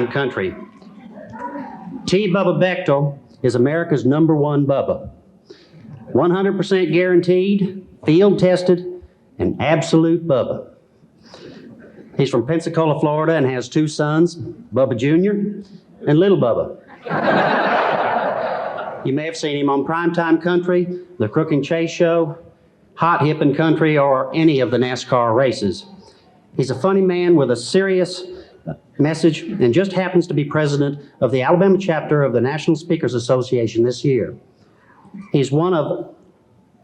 primetime country. Bubba Bechtol is America's #1 Bubba. 100% guaranteed, field tested, and absolute Bubba. He's from Pensacola, Florida, and has 2 sons, Bubba Jr. and Little Bubba. You may have seen him on Primetime Country, The Crook and Chase Show, Hot Hippin' Country, or any of the NASCAR races. He's a funny man with a serious message and just happens to be president of the Alabama chapter of the National Speakers Association this year. He's one of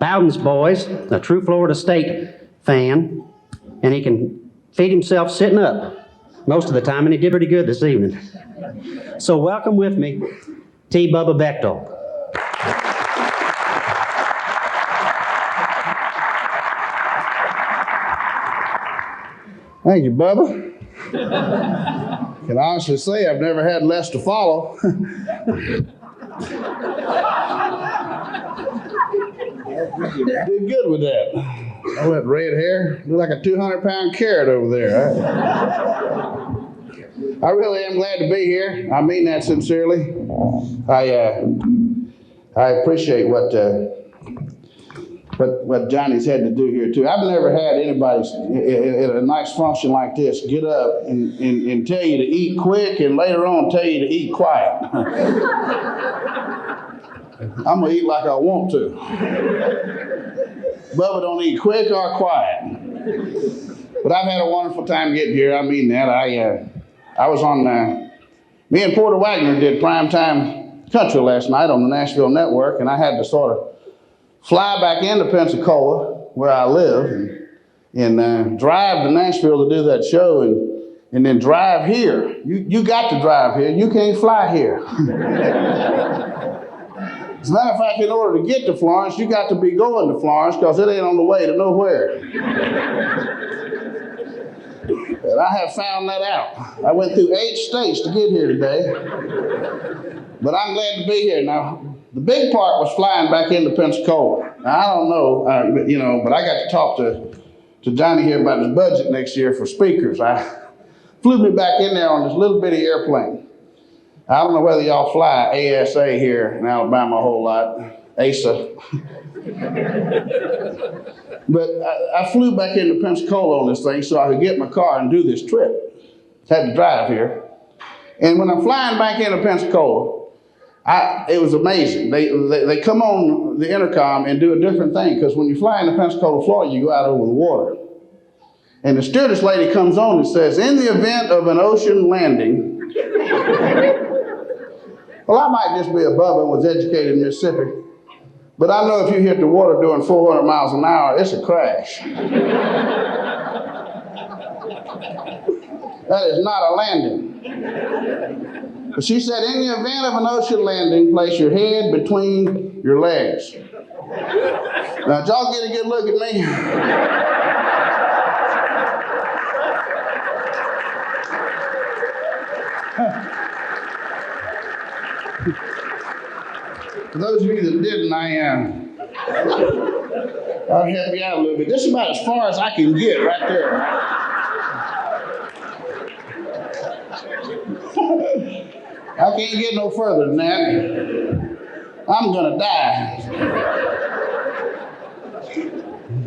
Bowden's boys, a true Florida State fan, and he can feed himself sitting up most of the time, and he did pretty good this evening. So welcome with me, Bubba Bechtol. Thank you, Bubba. I can honestly say I've never had less to follow. Did good with that. All that red hair, look like a 200-pound carrot over there. I really am glad to be here. I mean that sincerely. I appreciate what Johnny's had to do here too. I've never had anybody at a nice function like this get up and tell you to eat quick and later on tell you to eat quiet. I'm gonna eat like I want to. Bubba don't eat quick or quiet. But I've had a wonderful time getting here. I mean that. I was on, me and Porter Wagner did Primetime Country last night on the Nashville Network, and I had to sort of fly back into Pensacola, where I live, and drive to Nashville to do that show, and then drive here. You got to drive here. You can't fly here. As a matter of fact, in order to get to Florence, you got to be going to Florence because it ain't on the way to nowhere. And I have found that out. I went through 8 states to get here today, but I'm glad to be here. Now, the big part was flying back into Pensacola. Now, I don't know, but I got to talk to Johnny here about his budget next year for speakers. I flew me back in there on this little bitty airplane. I don't know whether y'all fly ASA here in Alabama a whole lot, ASA. But I flew back into Pensacola on this thing so I could get in my car and do this trip. Had to drive here. And when I'm flying back into Pensacola, it was amazing. They come on the intercom and do a different thing, because when you fly into Pensacola, Florida, you go out over the water. And the stewardess lady comes on and says, in the event of an ocean landing, well, I might just be a Bubba and was educated in Mississippi, but I know if you hit the water doing 400 miles an hour, it's a crash. That is not a landing. But she said, in the event of an ocean landing, place your head between your legs. Now, did y'all get a good look at me? For those of you that didn't, I'll help you out a little bit. This is about as far as I can get right there. I can't get no further than that. I'm gonna die.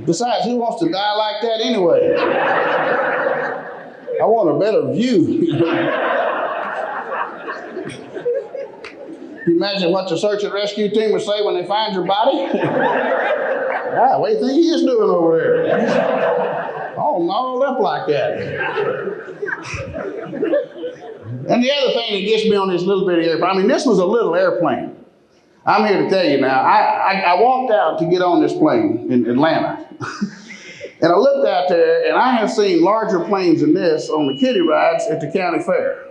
Besides, who wants to die like that anyway? I want a better view. Can you imagine what the search and rescue team would say when they find your body? Ah, what do you think he is doing over there? All gnarled up like that. And the other thing that gets me on this little bitty airplane, this was a little airplane. I'm here to tell you now, I walked out to get on this plane in Atlanta. And I looked out there, and I have seen larger planes than this on the kiddie rides at the county fair.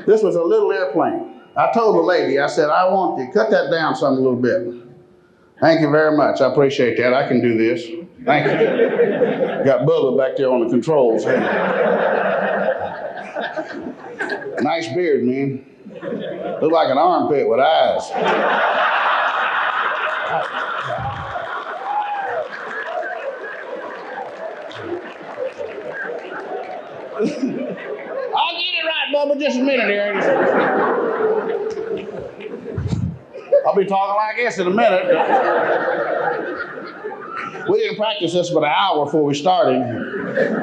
This was a little airplane. I told the lady, I said, I want you to cut that down some a little bit. Thank you very much. I appreciate that. I can do this. Thank you. Got Bubba back there on the controls. Nice beard, man. Look like an armpit with eyes. I'll get it right, Bubba, just a minute here. I'll be talking like this in a minute. We didn't practice this but an hour before we started.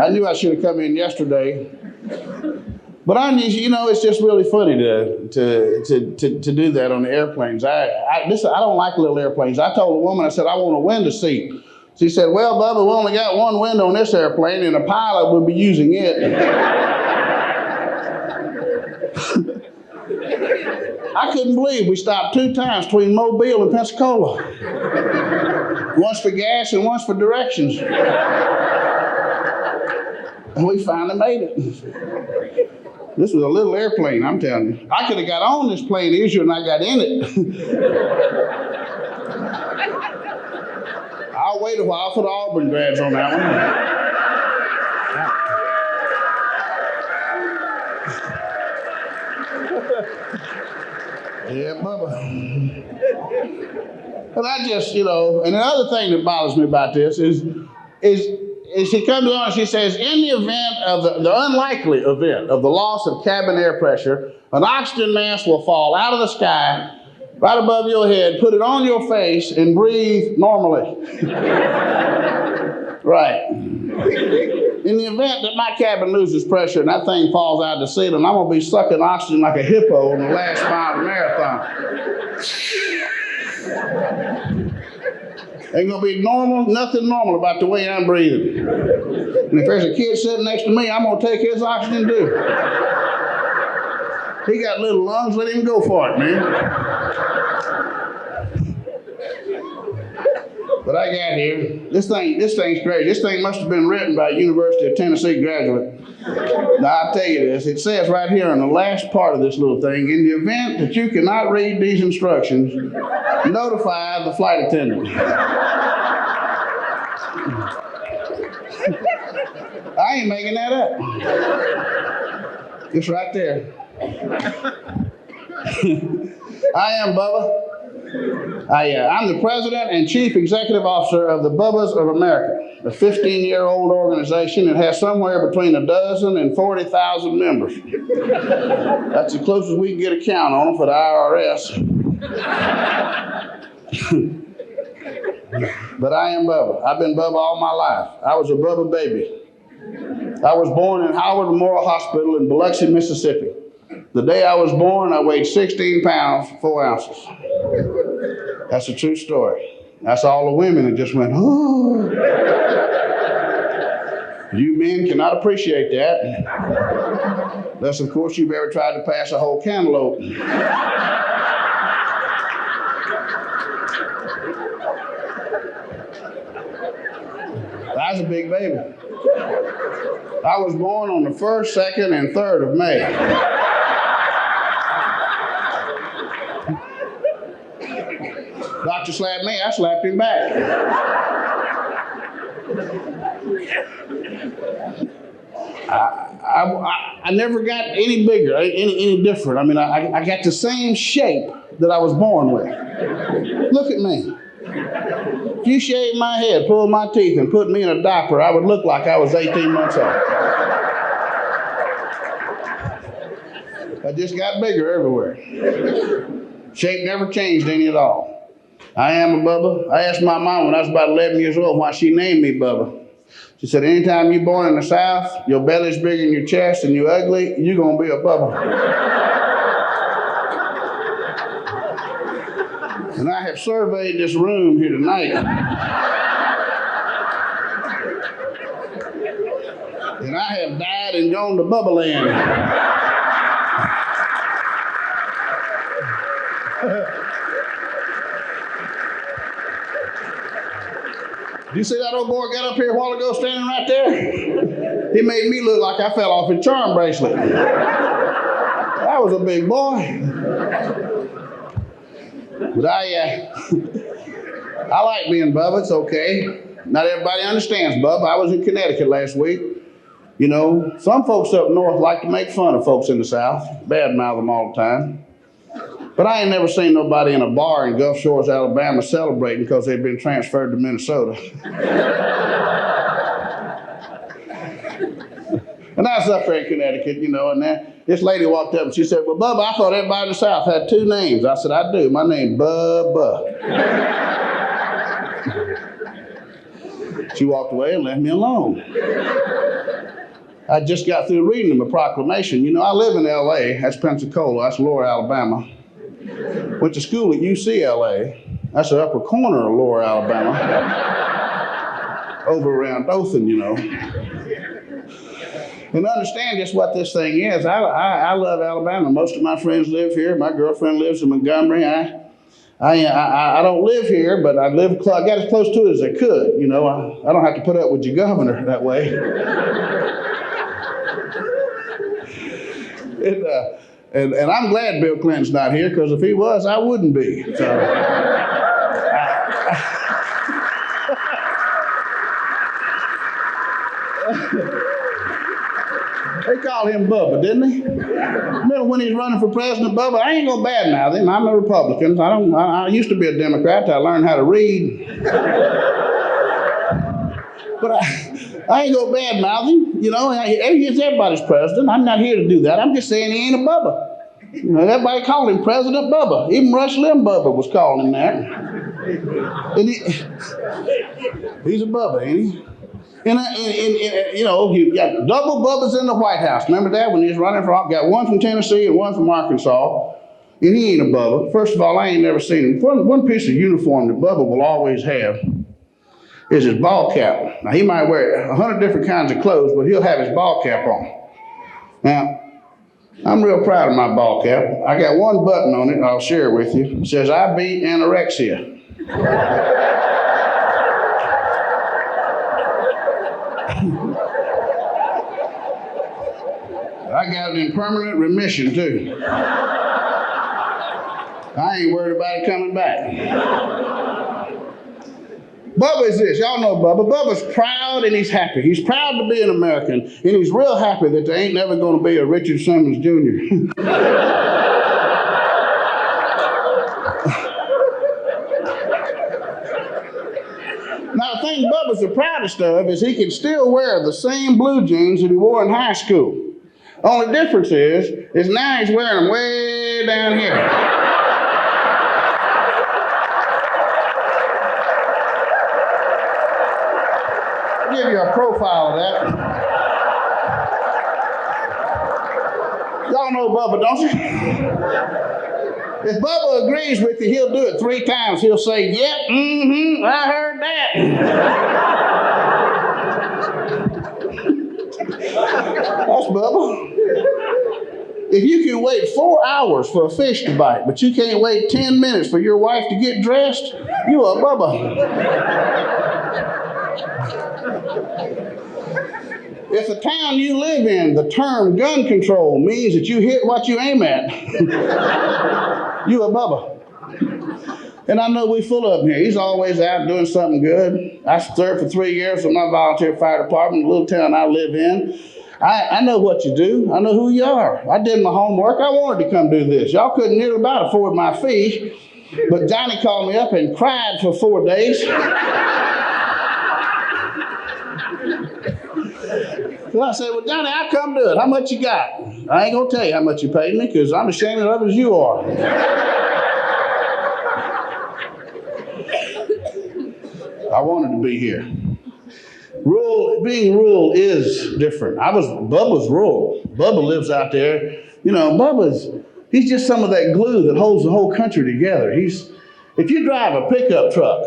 I knew I should have come in yesterday. But it's just really funny to do that on the airplanes. I don't like little airplanes. I told a woman, I said, I want a window seat. She said, well, Bubba, we only got one window on this airplane, and a pilot will be using it. I couldn't believe we stopped 2 times between Mobile and Pensacola. Once for gas and once for directions. And we finally made it. This was a little airplane, I'm telling you. I could have got on this plane easier than I got in it. I'll wait a while for the Auburn grads on that one. Yeah, Bubba. But I just, and another thing that bothers me about this is she comes along and she says, in the event of the unlikely event of the loss of cabin air pressure, an oxygen mask will fall out of the sky right above your head, put it on your face, and breathe normally. Right. In the event that my cabin loses pressure and that thing falls out of the ceiling, I'm going to be sucking oxygen like a hippo on the last mile of the marathon. Ain't gonna be nothing normal about the way I'm breathing. And if there's a kid sitting next to me, I'm gonna take his oxygen too. He got little lungs, let him go for it, man. But I got here. This thing's crazy. This thing must have been written by a University of Tennessee graduate. Now I'll tell you this. It says right here in the last part of this little thing, in the event that you cannot read these instructions, notify the flight attendant. I ain't making that up. It's right there. I am Bubba. I'm the president and chief executive officer of the Bubbas of America, a 15-year-old organization that has somewhere between 12 and 40,000 members. That's the closest we can get a count on them for the IRS. But I am Bubba. I've been Bubba all my life. I was a Bubba baby. I was born in Howard Memorial Hospital in Biloxi, Mississippi. The day I was born, I weighed 16 pounds, 4 ounces. That's a true story. That's all the women that just went, oh. You men cannot appreciate that. Unless, of course, you've ever tried to pass a whole cantaloupe. I was a big baby. I was born on the 1st, 2nd, and 3rd of May. Doctor slapped me, I slapped him back. I never got any bigger, any different. I mean, I got the same shape that I was born with. Look at me. If you shaved my head, pulled my teeth, and put me in a diaper, I would look like I was 18 months old. I just got bigger everywhere. Shape never changed any at all. I am a Bubba. I asked my mom when I was about 11 years old why she named me Bubba. She said, anytime you're born in the South, your belly's bigger than your chest and you're ugly, you're going to be a Bubba. And I have surveyed this room here tonight. And I have died and gone to Bubba land. You see that old boy got up here a while ago standing right there? He made me look like I fell off his charm bracelet. That was a big boy. But I like being Bubba. It's okay. Not everybody understands Bubba. I was in Connecticut last week. You know, some folks up north like to make fun of folks in the South, badmouth them all the time. But I ain't never seen nobody in a bar in Gulf Shores, Alabama celebrating because they've been transferred to Minnesota. And I was up there in Connecticut, you know, and This lady walked up and she said, well, Bubba, I thought everybody in the South had two names. I said, I do. My name's Bubba. She walked away and left me alone. I just got through reading them a proclamation. You know, I live in L.A. That's Pensacola. That's Lower Alabama. Went to school at UCLA. That's the upper corner of Lower Alabama. Over around Dothan, you know. And understand just what this thing is. I love Alabama. Most of my friends live here. My girlfriend lives in Montgomery. I don't live here, but I got as close to it as I could. You know, I don't have to put up with your governor that way. And I'm glad Bill Clinton's not here, because if he was, I wouldn't be. So, they called him Bubba, didn't they? Remember when he's running for president, Bubba? I ain't gonna badmouth him. I'm a Republican. I used to be a Democrat till I learned how to read. But I ain't gonna badmouth him. You know, he's everybody's president. I'm not here to do that. I'm just saying he ain't a Bubba. You know, everybody called him President Bubba. Even Rush Limbaugh was calling him that. And he's a Bubba, ain't he? And you know, you got double Bubbas in the White House. Remember that when he was running for office? Got one from Tennessee and one from Arkansas. And he ain't a Bubba. First of all, I ain't never seen him. One piece of uniform that Bubba will always have is his ball cap. Now, he might wear 100 different kinds of clothes, but he'll have his ball cap on. Now, I'm real proud of my ball cap. I got one button on it, I'll share it with you. It says, I beat anorexia. I got it in permanent remission, too. I ain't worried about it coming back. Bubba is this. Y'all know Bubba. Bubba's proud and he's happy. He's proud to be an American, and he's real happy that there ain't never going to be a Richard Simmons Jr. Now, the thing Bubba's the proudest of is he can still wear the same blue jeans that he wore in high school. Only difference is now he's wearing them way down here. I'll give you a profile of that. Y'all know Bubba, don't you? If Bubba agrees with you, he'll do it 3 times. He'll say, yep, mm-hmm, I heard that. That's Bubba. If you can wait 4 hours for a fish to bite, but you can't wait 10 minutes for your wife to get dressed, you a Bubba. If the town you live in, the term gun control means that you hit what you aim at, you a Bubba. And I know we full of him here. He's always out doing something good. I served for 3 years with my volunteer fire department in the little town I live in. I know what you do. I know who you are. I did my homework. I wanted to come do this. Y'all couldn't nearly about afford my fee, but Johnny called me up and cried for 4 days. So I said, well, Johnny, I'll come do it. How much you got? I ain't going to tell you how much you paid me, because I'm ashamed of it as you are. I wanted to be here. Being rural is different. Bubba's rural. Bubba lives out there. You know, he's just some of that glue that holds the whole country together. If you drive a pickup truck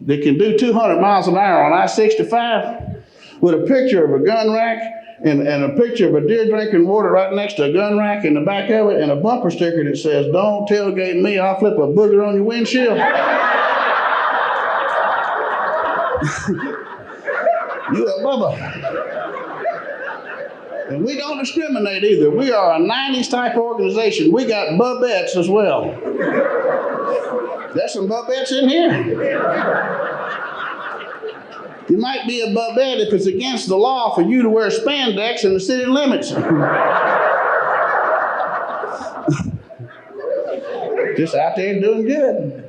that can do 200 miles an hour on I-65 with a picture of a gun rack and a picture of a deer drinking water right next to a gun rack in the back of it and a bumper sticker that says, don't tailgate me, I'll flip a booger on your windshield. You a Bubba. And we don't discriminate either. We are a 90s type organization. We got Bubbettes as well. There's some Bubbettes in here. You might be a Bubbette if it's against the law for you to wear spandex in the city limits. Just out there doing good.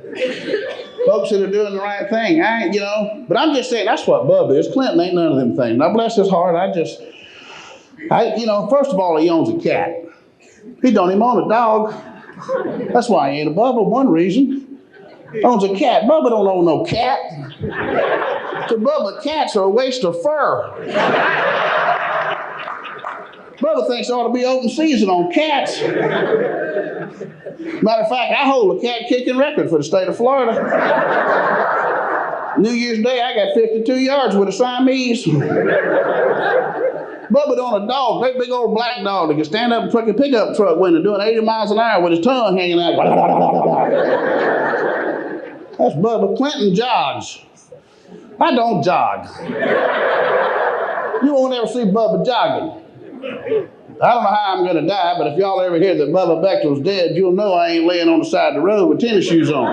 Folks that are doing the right thing. But I'm just saying that's what Bubba is. Clinton ain't none of them things. Now bless his heart, first of all, he owns a cat. He don't even own a dog. That's why he ain't a Bubba, one reason. Owns a cat. Bubba don't own no cat. To Bubba, cats are a waste of fur. Bubba thinks there ought to be open season on cats. Matter of fact, I hold a cat kicking record for the state of Florida. New Year's Day, I got 52 yards with a Siamese. Bubba on a dog, great big old black dog that can stand up and truck a pickup truck window doing 80 miles an hour with his tongue hanging out. That's Bubba. Clinton jogs. I don't jog. You won't ever see Bubba jogging. I don't know how I'm going to die, but if y'all ever hear that Bubba Bechtol's dead, you'll know I ain't laying on the side of the road with tennis shoes on.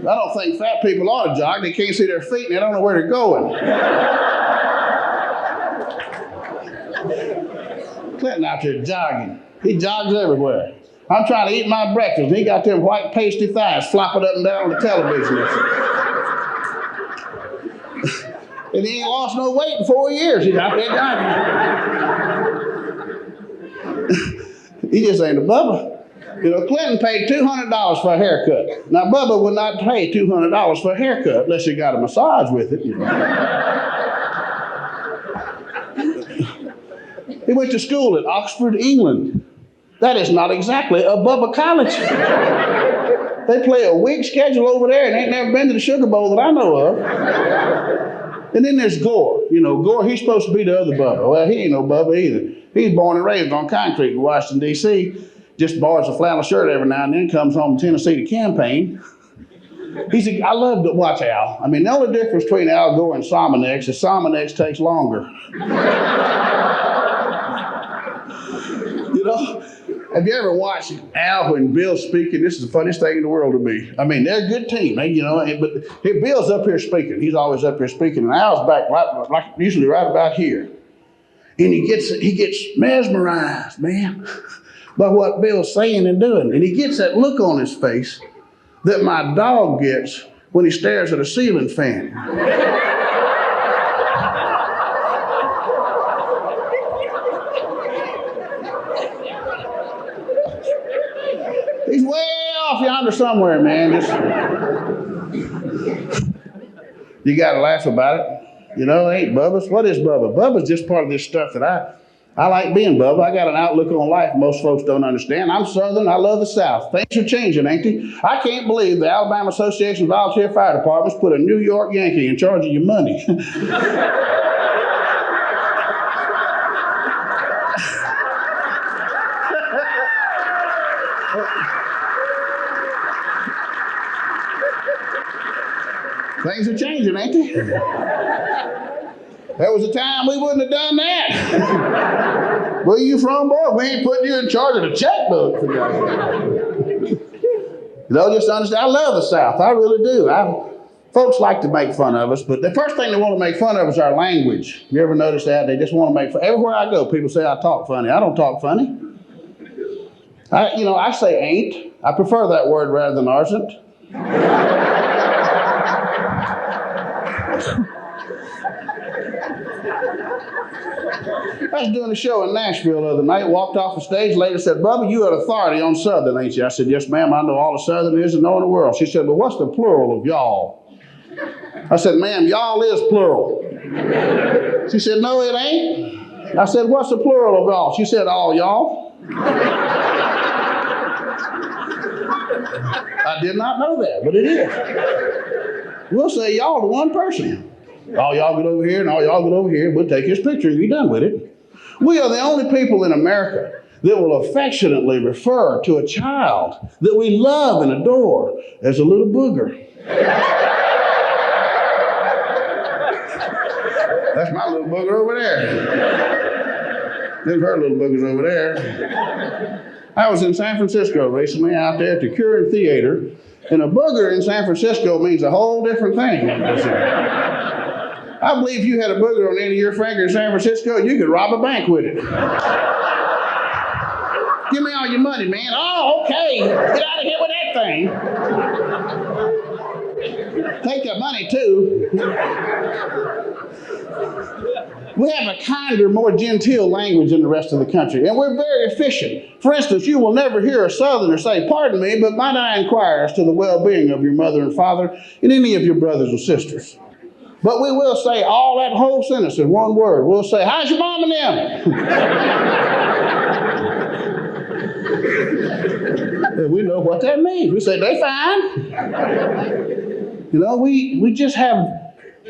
I don't think fat people ought to jog. They can't see their feet and they don't know where they're going. Clinton out there jogging. He jogs everywhere. I'm trying to eat my breakfast and he got them white pasty thighs flopping up and down on the television. And he ain't lost no weight in 4 years. He's out there jogging. He just ain't a Bubba. You know, Clinton paid $200 for a haircut. Now, Bubba would not pay $200 for a haircut unless he got a massage with it. You know. He went to school at Oxford, England. That is not exactly a Bubba college. They play a week schedule over there and ain't never been to the Sugar Bowl that I know of. And then there's Gore. You know, Gore, he's supposed to be the other Bubba. Well, he ain't no Bubba either. He's born and raised on concrete in Washington, D.C., just borrows a flannel shirt every now and then, comes home to Tennessee to campaign. I love to watch Al. I mean, the only difference between Al Gore and Somonex is Somonex takes longer. You know, have you ever watched Al when Bill's speaking? This is the funniest thing in the world to me. I mean, they're a good team, you know, but Bill's up here speaking. He's always up here speaking, and Al's back usually right about here. And he gets mesmerized, man, by what Bill's saying and doing. And he gets that look on his face that my dog gets when he stares at a ceiling fan. He's way off yonder somewhere, man. You got to laugh about it. You know, it ain't Bubba's. What is Bubba? Bubba's just part of this stuff that I like being Bubba. I got an outlook on life most folks don't understand. I'm Southern. I love the South. Things are changing, ain't they? I can't believe the Alabama Association of Volunteer Fire Departments put a New York Yankee in charge of your money. Things are changing, ain't they? There was a time we wouldn't have done that. Where you from, boy? We ain't putting you in charge of the checkbook. You know, just understand, I love the South. I really do. Folks like to make fun of us, but the first thing they want to make fun of is our language. You ever notice that? They just want to make fun. Everywhere I go, people say I talk funny. I don't talk funny. I say ain't. I prefer that word rather than arsn't. I was doing a show in Nashville the other night, walked off the stage, lady said, "Bubba, you are authority on Southern, ain't you?" I said, "Yes, ma'am, I know all the Southern is and know in the world." She said, "Well, what's the plural of y'all?" I said, "Ma'am, y'all is plural." She said, "No, it ain't." I said, "What's the plural of y'all?" She said, "All y'all." I did not know that, but it is. We'll say y'all to one person. All y'all get over here and all y'all get over here. We'll take his picture and be done with it. We are the only people in America that will affectionately refer to a child that we love and adore as a little booger. That's my little booger over there. There's her little boogers over there. I was in San Francisco recently out there at the Curran Theater, and a booger in San Francisco means a whole different thing. I believe if you had a booger on the end of your finger in San Francisco, you could rob a bank with it. Give me all your money, man. Oh, okay. Get out of here with that thing. Take the money, too. We have a kinder, more genteel language than the rest of the country, and we're very efficient. For instance, you will never hear a Southerner say, "Pardon me, but might I inquire as to the well-being of your mother and father and any of your brothers and sisters?" But we will say all that whole sentence in one word. We'll say, "How's your mom and them?" And we know what that means. We say, "They fine." You know, we just have,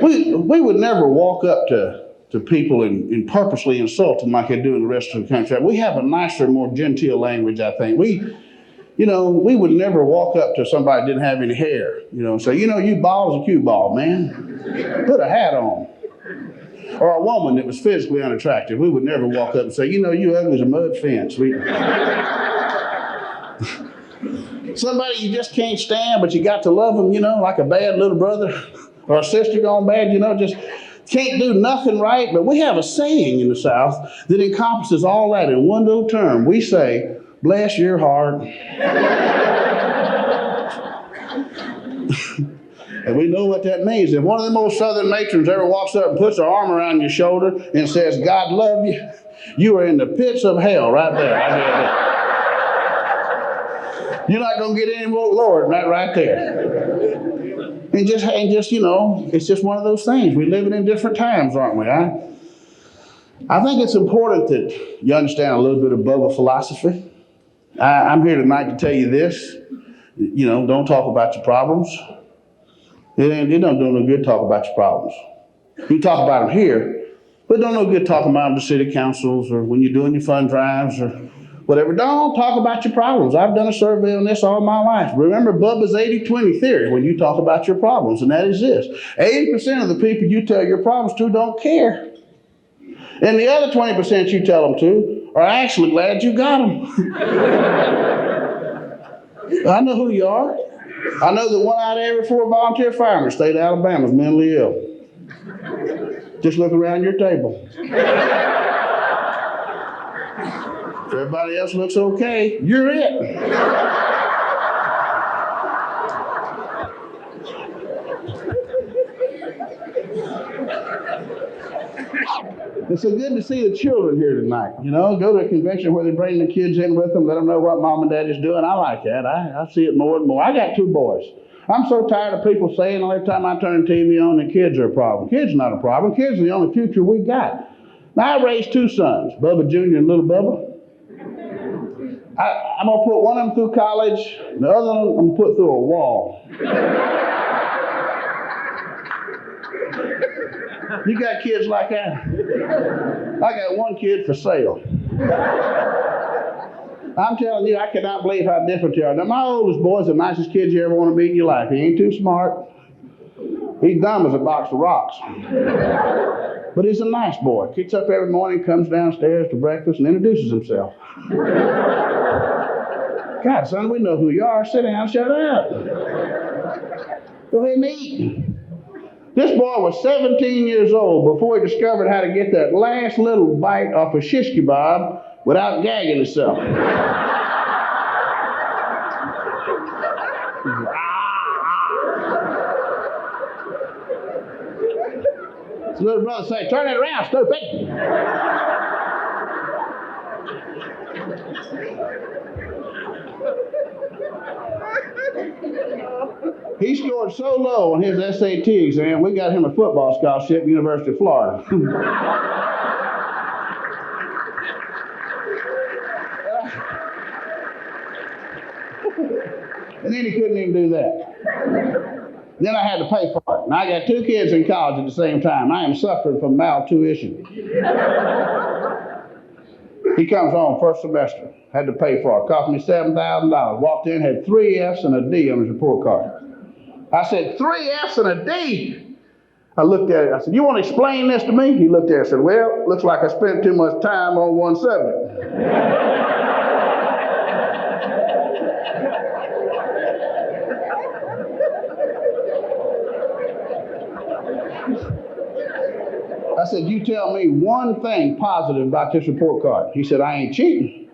we would never walk up to people and purposely insult them like they do in the rest of the country. We have a nicer, more genteel language, I think. We would never walk up to somebody that didn't have any hair, and say, "You bald as a cue ball, man. Put a hat on." Or a woman that was physically unattractive. We would never walk up and say, "You ugly as a mud fence." Somebody you just can't stand, but you got to love them, like a bad little brother or a sister gone bad, just can't do nothing right. But we have a saying in the South that encompasses all that in one little term. We say, "Bless your heart." And we know what that means. If one of the most Southern matrons ever walks up and puts her arm around your shoulder and says, "God love you," you are in the pits of hell right there. I guarantee it. You're not going to get any more lower than that right there. And just, it's just one of those things. We're living in different times, aren't we? I think it's important that you understand a little bit of Bubba philosophy. I'm here tonight to tell you this. Don't talk about your problems. It don't do no good talk about your problems. You talk about them here, but don't no good talking about them to city councils or when you're doing your fund drives or whatever. Don't talk about your problems. I've done a survey on this all my life. Remember Bubba's 80-20 theory when you talk about your problems, and that is this. 80% of the people you tell your problems to don't care. And the other 20% you tell them to are actually glad you got them. I know who you are. I know that 1 out of every 4 volunteer firemen in the state of Alabama is mentally ill. Just look around your table. If everybody else looks okay, you're it. It's so good to see the children here tonight. Go to a convention where they bring the kids in with them, let them know what mom and daddy's doing. I like that. I see it more and more. I got 2 boys. I'm so tired of people saying every time I turn the TV on, the kids are a problem. Kids are not a problem. Kids are the only future we got. Now, I raised 2 sons, Bubba Jr. and little Bubba. I'm going to put one of them through college, the other one I'm going to put through a wall. You got kids like that? I got 1 kid for sale. I'm telling you, I cannot believe how different they are. Now, my oldest boy is the nicest kid you ever want to meet in your life. He ain't too smart. He's dumb as a box of rocks. But he's a nice boy. Gets up every morning, comes downstairs to breakfast, and introduces himself. God, son, we know who you are. Sit down, shut up. Go ahead and eat. This boy was 17 years old before he discovered how to get that last little bite off a shish kebab without gagging himself. His little brother say, "Turn it around, stupid." He scored so low on his SAT exam, we got him a football scholarship at the University of Florida. And then he couldn't even do that. Then I had to pay for it. And I got 2 kids in college at the same time. I am suffering from maltuition. He comes home first semester. Had to pay for it. Cost me $7,000. Walked in, had 3 F's and a D on his report card. I said, 3 F's and a D? I looked at it. I said, "You want to explain this to me?" He looked at it and said, "Well, looks like I spent too much time on one subject." I said, "You tell me one thing positive about this report card." He said, "I ain't cheating."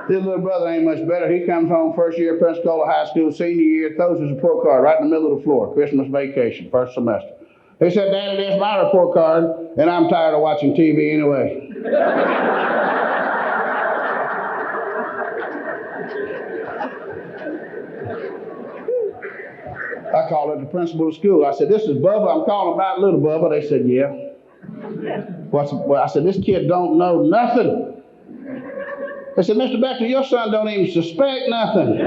His little brother ain't much better. He comes home first year at Pensacola High School, senior year, throws his report card right in the middle of the floor, Christmas vacation, first semester. He said, Daddy, that's my report card, and I'm tired of watching TV anyway. I called up the principal of the school. I said, this is Bubba. I'm calling about little Bubba. They said, yeah. Well, I said, this kid don't know nothing. They said, Mr. Bechtol, your son don't even suspect nothing.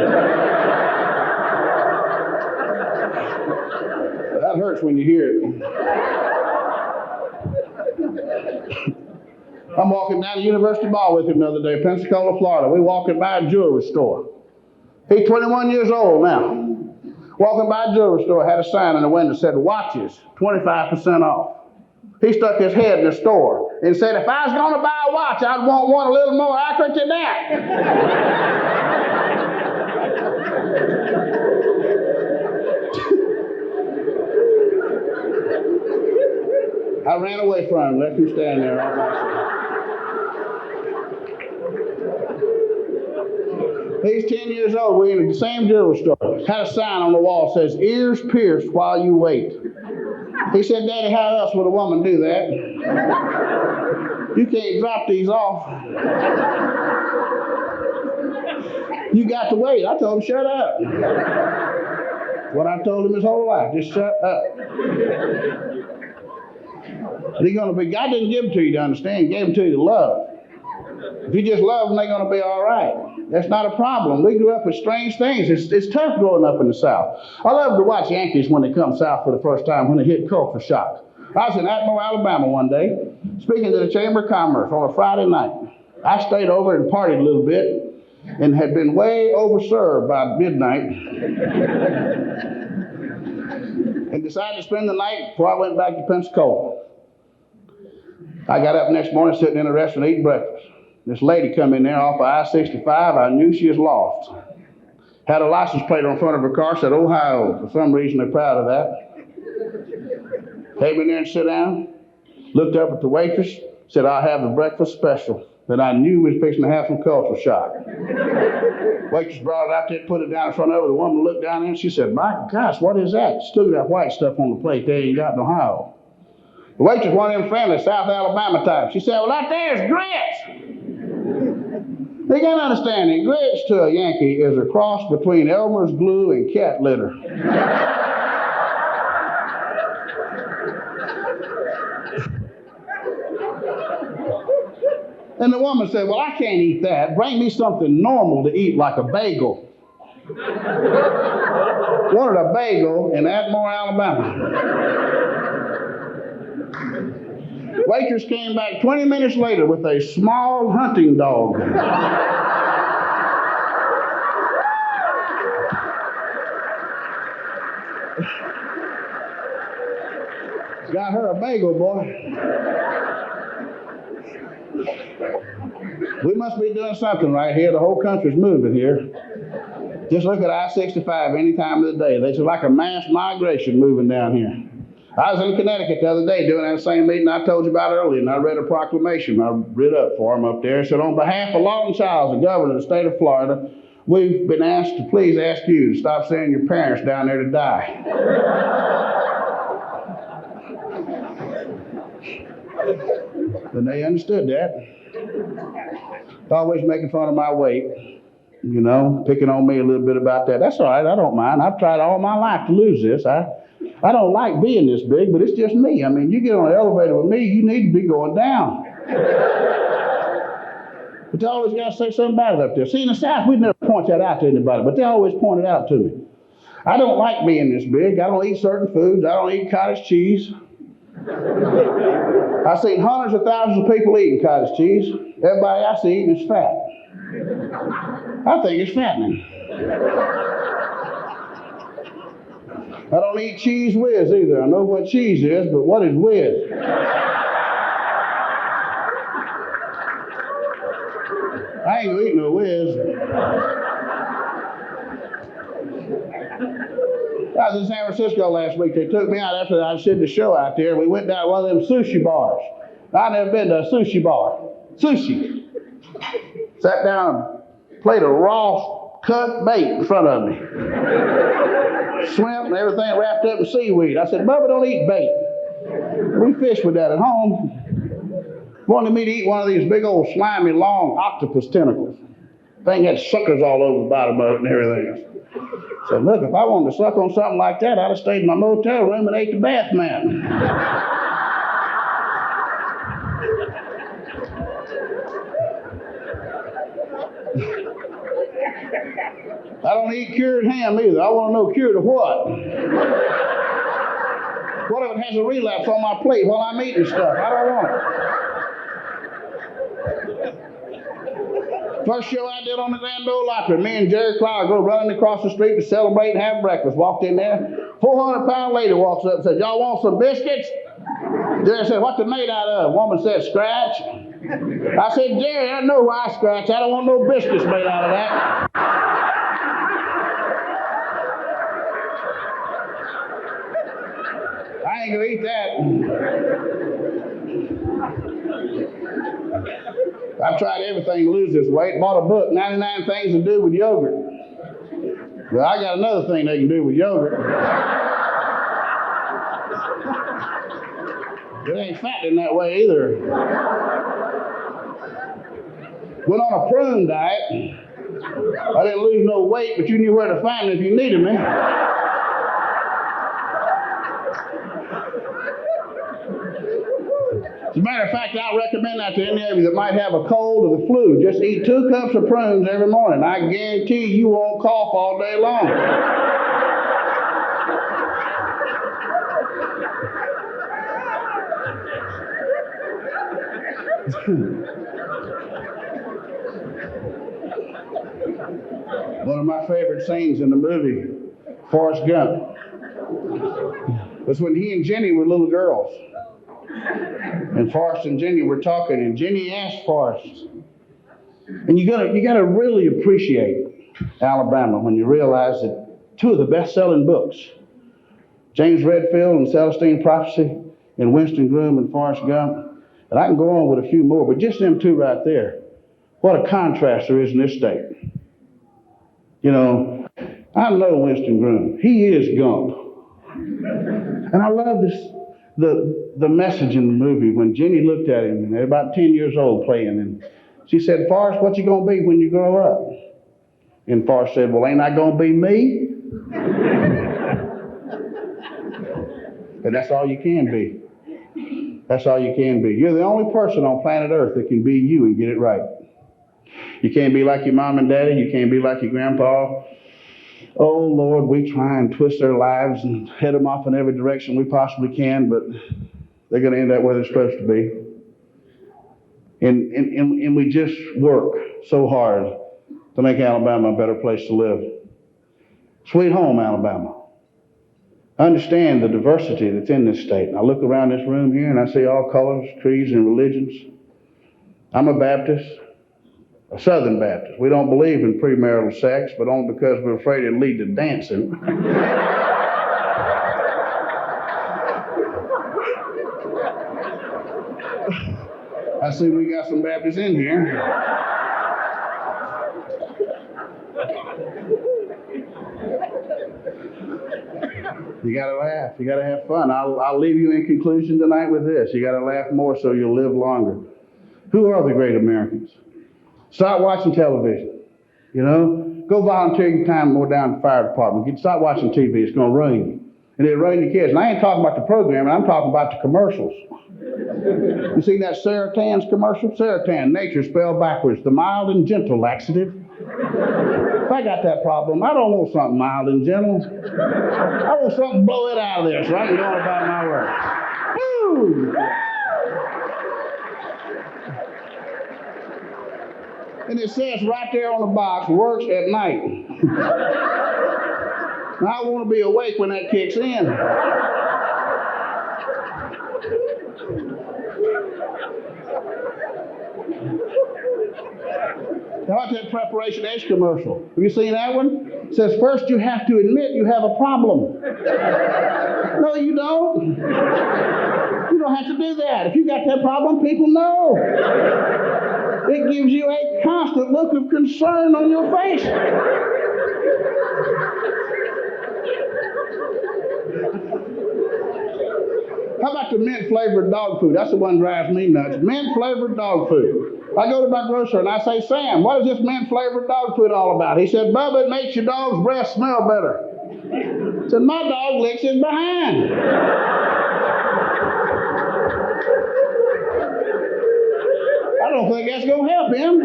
That hurts when you hear it. I'm walking down the University Mall with him the other day, Pensacola, Florida. We're walking by a jewelry store. He's 21 years old now. Walking by a jewelry store, had a sign in the window that said, watches, 25% off. He stuck his head in the store and said, if I was going to buy a watch, I'd want one a little more accurate than that. I ran away from him, left him standing there all by himself. He's 10 years old. We're in the same jewelry store. Had a sign on the wall that says, ears pierced while you wait. He said, Daddy, how else would a woman do that? You can't drop these off. You got to wait. I told him, shut up. What I told him his whole life, just shut up. God didn't give them to you to understand, He gave them to you to love. If you just love them, they're going to be all right. That's not a problem. We grew up with strange things. It's tough growing up in the South. I love to watch Yankees when they come south for the first time, when they hit culture shock. I was in Atmore, Alabama one day, speaking to the Chamber of Commerce on a Friday night. I stayed over and partied a little bit and had been way overserved by midnight and decided to spend the night before I went back to Pensacola. I got up next morning, sitting in a restaurant eating breakfast. This lady come in there off of I-65. I knew she was lost. Had a license plate on front of her car, said Ohio. For some reason, they're proud of that. Came in there and sat down, looked up at the waitress, said, I'll have the breakfast special. That I knew was fixing to have some culture shock. Waitress brought it out there, put it down in front of her. The woman looked down there and she said, my gosh, what is that? Just look at that white stuff on the plate they ain't got in Ohio. The waitress, one of them friendly South Alabama types. She said, well, that there's grits. They gotta understand that grits to a Yankee is a cross between Elmer's glue and cat litter. And the woman said, well, I can't eat that. Bring me something normal to eat, like a bagel. Wanted a bagel in Atmore, Alabama. Waitress came back 20 minutes later with a small hunting dog. Got her a bagel, boy. We must be doing something right here. The whole country's moving here. Just look at I-65 any time of the day. There's like a mass migration moving down here. I was in Connecticut the other day doing that same meeting I told you about earlier, and I read a proclamation I read up for him up there. It said, on behalf of Lawton Childs, the governor of the state of Florida, we've been asked to please ask you to stop sending your parents down there to die. And they understood that. Always making fun of my weight, you know, picking on me a little bit about that. That's all right, I don't mind. I've tried all my life to lose this. I don't like being this big, but it's just me. I mean, you get on an elevator with me, you need to be going down. But they always got to say something about it up there. See, in the South, we'd never point that out to anybody, but they always point it out to me. I don't like being this big. I don't eat certain foods. I don't eat cottage cheese. I've seen hundreds of thousands of people eating cottage cheese. Everybody I see eating is fat. I think it's fattening. I don't eat cheese whiz either. I know what cheese is, but what is whiz? I ain't gonna eat no whiz. I was in San Francisco last week. They took me out after I did the show out there. We went down to one of them sushi bars. I've never been to a sushi bar. Sushi. Sat down, plate of raw cut bait in front of me. Shrimp and everything wrapped up in seaweed. I said, Bubba, don't eat bait. We fish with that at home. Wanted me to eat one of these big old slimy long octopus tentacles. Thing had suckers all over the bottom of it and everything. I said, look, if I wanted to suck on something like that, I'd have stayed in my motel room and ate the bath mat. I don't eat cured ham either. I want to know cured of what? What if it has a relapse on my plate while I'm eating stuff? I don't want it. First show I did on the Grand Ole Opry, me and Jerry Clower go running across the street to celebrate and have breakfast. Walked in there, 400-pound lady walks up and said, y'all want some biscuits? Jerry said, what's it made out of? Woman said, scratch. I said, Jerry, I know why I scratch. I don't want no biscuits made out of that. I ain't gonna eat that. I've tried everything to lose this weight. Bought a book, 99 Things to Do with Yogurt. Well, I got another thing they can do with yogurt. It ain't fattening that way either. Went on a prune diet. I didn't lose no weight, but you knew where to find me if you needed me. As a matter of fact, I recommend that to any of you that might have a cold or the flu. Just eat 2 cups of prunes every morning. I guarantee you won't cough all day long. One of my favorite scenes in the movie, Forrest Gump, was when he and Jenny were little girls. And Forrest and Jenny were talking, and Jenny asked Forrest, and you gotta really appreciate Alabama when you realize that 2 of the best-selling books, James Redfield and Celestine Prophecy, and Winston Groom and Forrest Gump, and I can go on with a few more, but just them 2 right there, what a contrast there is in this state. You know, I know Winston Groom. He is Gump. And I love this. The message in the movie when Jenny looked at him, and they're about 10 years old playing, and she said, Forrest, what you gonna be when you grow up? And Forrest said, well, ain't I gonna be me? And that's all you can be. That's all you can be. You're the only person on planet Earth that can be you and get it right. You can't be like your mom and daddy. You can't be like your grandpa. Oh, Lord, we try and twist their lives and head them off in every direction we possibly can, but they're going to end up where they're supposed to be. And we just work so hard to make Alabama a better place to live. Sweet home, Alabama. Understand the diversity that's in this state. And I look around this room here and I see all colors, creeds, and religions. I'm a Baptist. A Southern Baptist. We don't believe in premarital sex, but only because we're afraid it'll lead to dancing. I see we got some Baptists in here. You gotta laugh. You gotta have fun. I'll leave you in conclusion tonight with this. You gotta laugh more so you'll live longer. Who are the great Americans? Start watching television. You know, go volunteer your time more down at the fire department. Stop watching TV. It's going to ruin you. And it'll ruin your kids. And I ain't talking about the programming. I'm talking about the commercials. You seen that Sarah-Tan's commercial? Sarah-Tan, nature spelled backwards. The mild and gentle laxative. If I got that problem, I don't want something mild and gentle. I want something to blow it out of there so I can go on about my work. Woo! And it says right there on the box, works at night. I want to be awake when that kicks in. How about that Preparation H commercial? Have you seen that one? It says, first you have to admit you have a problem. No, you don't. You don't have to do that. If you got that problem, people know. It gives you a constant look of concern on your face. How about the mint-flavored dog food? That's the one that drives me nuts. Mint-flavored dog food. I go to my grocer and I say, Sam, what is this mint-flavored dog food all about? He said, Bubba, it makes your dog's breath smell better. I said, my dog licks his behind. I don't think that's going to help him.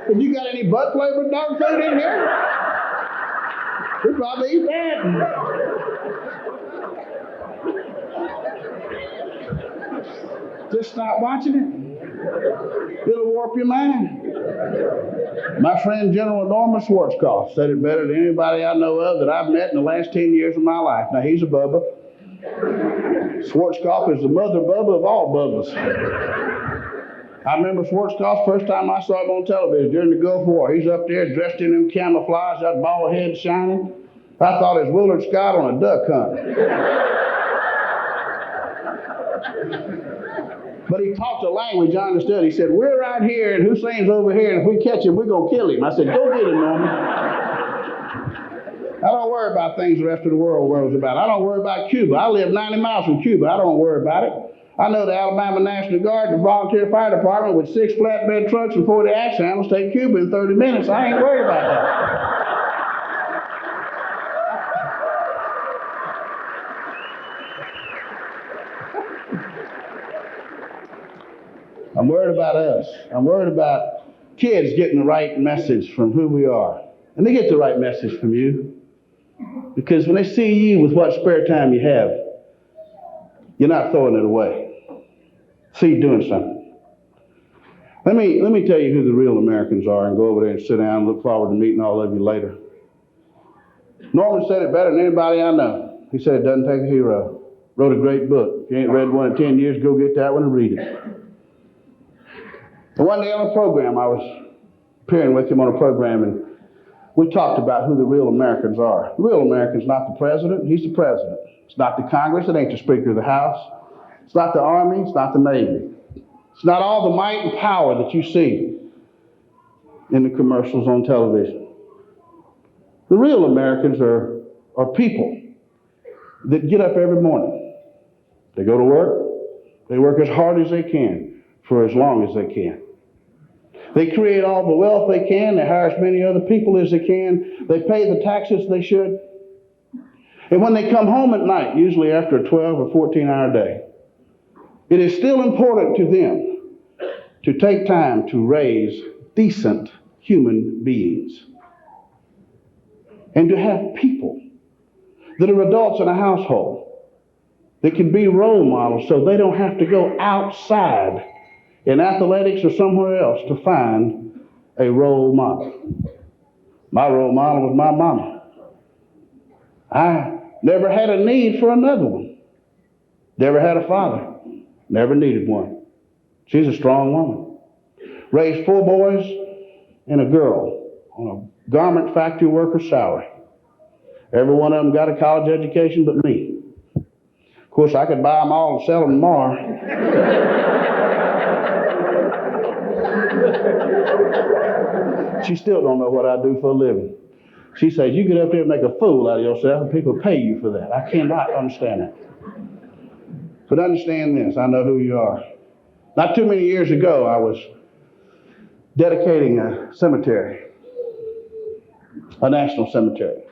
Have you got any butt-flavored dog food in here? He'll probably eat that. Just stop watching it. It'll warp your mind. My friend General Norman Schwarzkopf said it better than anybody I know of that I've met in the last 10 years of my life. Now, he's a Bubba. Schwarzkopf is the mother Bubba of all Bubbas. I remember Schwarzkopf first time I saw him on television during the Gulf War. He's up there dressed in them camouflage, that bald head shining. I thought it was Willard Scott on a duck hunt. But he talked a language I understood. He said, we're right here and Hussein's over here, and if we catch him, we're going to kill him. I said, go get him, Norman. I don't worry about things the rest of the world worries about. I don't worry about Cuba. I live 90 miles from Cuba. I don't worry about it. I know the Alabama National Guard, the volunteer fire department with 6 flatbed trucks and 40 axe handles take Cuba in 30 minutes. I ain't worried about that. I'm worried about us. I'm worried about kids getting the right message from who we are. And they get the right message from you. Because when they see you with what spare time you have, you're not throwing it away. See you doing something. Let me tell you who the real Americans are and go over there and sit down and look forward to meeting all of you later. Norman said it better than anybody I know. He said it doesn't take a hero. Wrote a great book. If you ain't read one in 10 years, go get that one and read it. And one day on a program, I was appearing with him on a program, and we talked about who the real Americans are. The real American's not the president. He's the president. It's not the Congress. It ain't the Speaker of the House. It's not the Army. It's not the Navy. It's not all the might and power that you see in the commercials on television. The real Americans are people that get up every morning. They go to work. They work as hard as they can for as long as they can. They create all the wealth they can. They hire as many other people as they can. They pay the taxes they should. And when they come home at night, usually after a 12 or 14-hour day, it is still important to them to take time to raise decent human beings and to have people that are adults in a household that can be role models so they don't have to go outside in athletics or somewhere else to find a role model. My role model was my mama. I never had a need for another one. Never had a father. Never needed one. She's a strong woman. Raised 4 boys and a girl on a garment factory worker's salary. Every one of them got a college education but me. Of course, I could buy them all and sell them tomorrow. She still don't know what I do for a living. She says, you get up there and make a fool out of yourself and people pay you for that. I cannot understand that. But understand this, I know who you are. Not too many years ago, I was dedicating a cemetery, a national cemetery.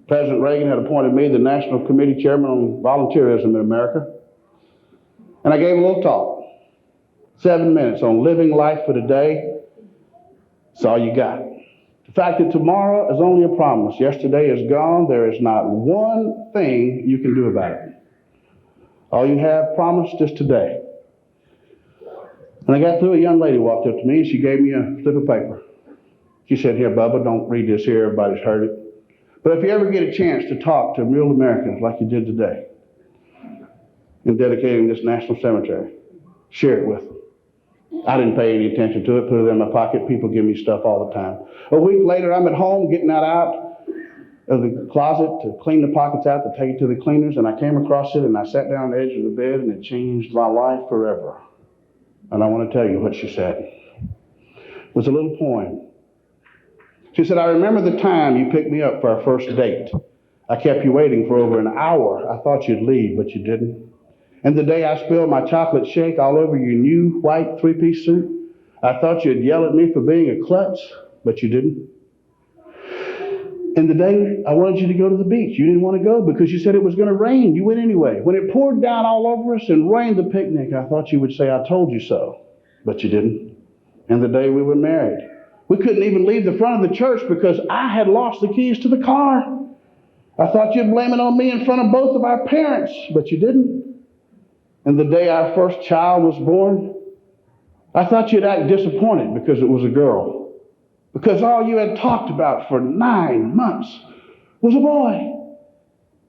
President Reagan had appointed me the National Committee Chairman on Volunteerism in America. And I gave a little talk, 7 minutes on living life for today. That's all you got. The fact that tomorrow is only a promise. Yesterday is gone. There is not one thing you can do about it. All you have promised is today. When I got through, a young lady walked up to me and she gave me a slip of paper. She said, here, Bubba, don't read this here. Everybody's heard it. But if you ever get a chance to talk to real Americans like you did today in dedicating this national cemetery, share it with them. I didn't pay any attention to it, put it in my pocket. People give me stuff all the time. A week later, I'm at home getting that out of the closet to clean the pockets out, to take it to the cleaners, and I came across it and I sat down on the edge of the bed and it changed my life forever. And I want to tell you what she said. It was a little poem. She said, I remember the time you picked me up for our first date. I kept you waiting for over an hour. I thought you'd leave, but you didn't. And the day I spilled my chocolate shake all over your new white three-piece suit, I thought you'd yell at me for being a klutz, but you didn't. And the day I wanted you to go to the beach, you didn't want to go because you said it was going to rain. You went anyway. When it poured down all over us and rained the picnic, I thought you would say, I told you so, but you didn't. And the day we were married, we couldn't even leave the front of the church because I had lost the keys to the car. I thought you'd blame it on me in front of both of our parents, but you didn't. And the day our first child was born, I thought you'd act disappointed because it was a girl. Because all you had talked about for 9 months was a boy.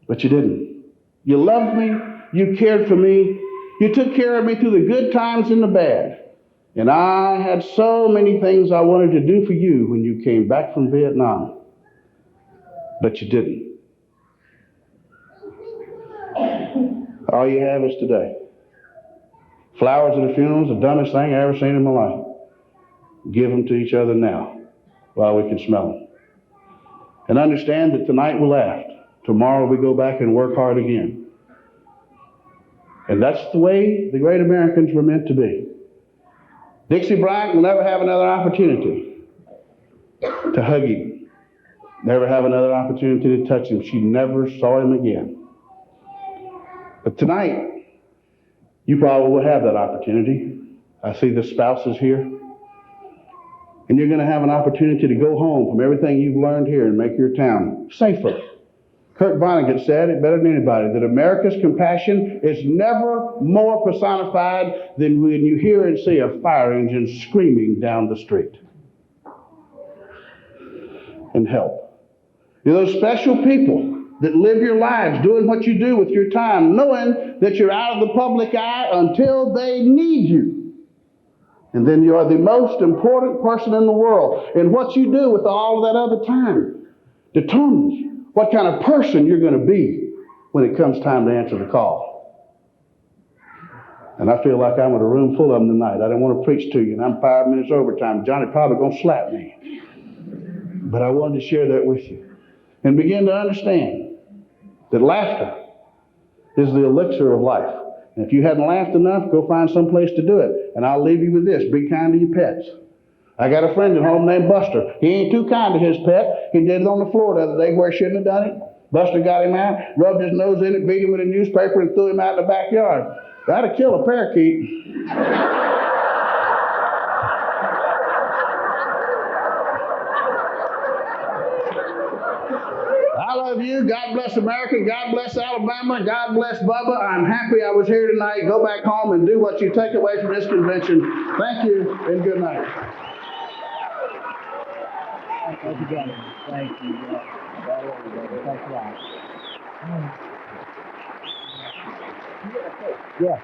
But you didn't. You loved me. You cared for me. You took care of me through the good times and the bad. And I had so many things I wanted to do for you when you came back from Vietnam. But you didn't. All you have is today. Flowers at a funeral is the dumbest thing I ever seen in my life. Give them to each other now while we can smell them. And understand that tonight we laughed. Tomorrow we go back and work hard again. And that's the way the great Americans were meant to be. Dixie Bryant will never have another opportunity to hug him. Never have another opportunity to touch him. She never saw him again. But tonight, you probably will have that opportunity. I see the spouses here. And you're going to have an opportunity to go home from everything you've learned here and make your town safer. Kurt Vonnegut said it better than anybody, that America's compassion is never more personified than when you hear and see a fire engine screaming down the street. And help. You're those special people that live your lives doing what you do with your time, knowing that you're out of the public eye until they need you. And then you are the most important person in the world. And what you do with all of that other time determines what kind of person you're going to be when it comes time to answer the call. And I feel like I'm in a room full of them tonight. I don't want to preach to you, and I'm 5 minutes overtime. Johnny probably going to slap me. But I wanted to share that with you. And begin to understand that laughter is the elixir of life. And if you hadn't laughed enough, go find some place to do it. And I'll leave you with this. Be kind to your pets. I got a friend at home named Buster. He ain't too kind to his pet. He did it on the floor the other day where he shouldn't have done it. Buster got him out, rubbed his nose in it, beat him with a newspaper, and threw him out in the backyard. That'd kill a parakeet. I love you. God bless America. God bless Alabama. God bless Bubba. I'm happy I was here tonight. Go back home and do what you take away from this convention. Thank you and good night. Thank you, Johnny. Thank you. Thanks a lot. Yeah.